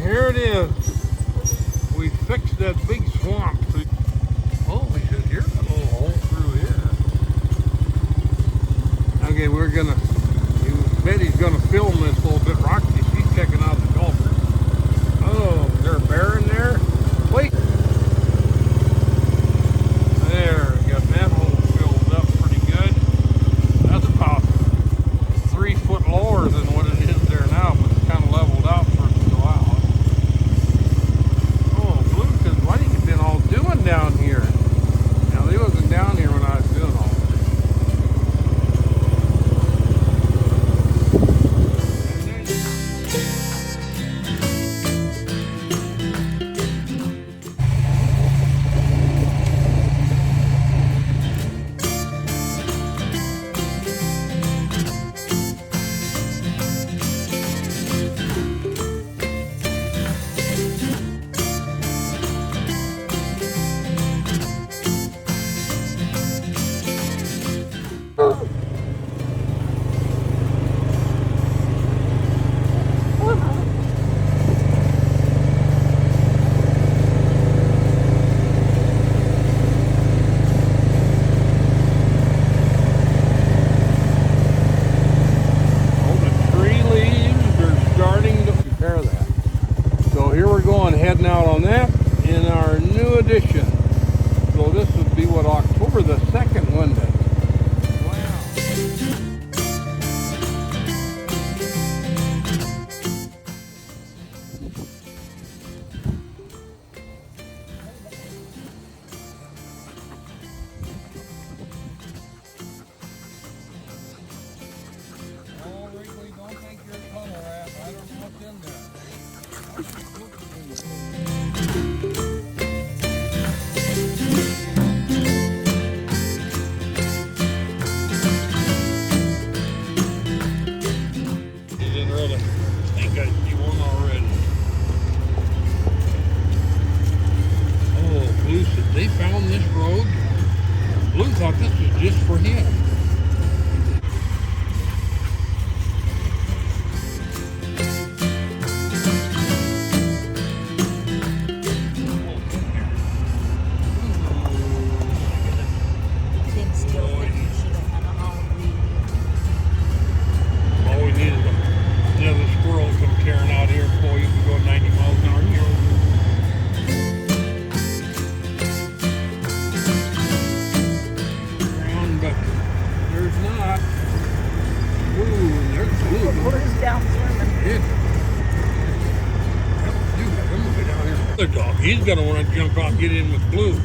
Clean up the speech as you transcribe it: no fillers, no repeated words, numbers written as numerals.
Here it is. We fixed that big swamp. Oh, we should hear a little hole through here. Okay, we're gonna. Betty's gonna film this little bit. Roxy, she's checking out the culvert. Oh, is there a bear in there? Wait. There, we got that hole filled up pretty good. That's about 3 foot lower than what it is there now, but it's kind of leveled out for it to go out. Oh, Blue says, what have you been all doing down here? Now, they wasn't down here when I was doing all this. Heading out on that in our new edition. So this would be what, October the 2nd, wouldn't it? Oh, Wrigley, don't think you're a tunnel rat. I don't know what's in there. They found this road. Blue thought this was just for him. All we needed was another squirrel to come tearing out here before you could go 90 miles an hour here. Other dog, he's gonna want to jump out and get in with Blue.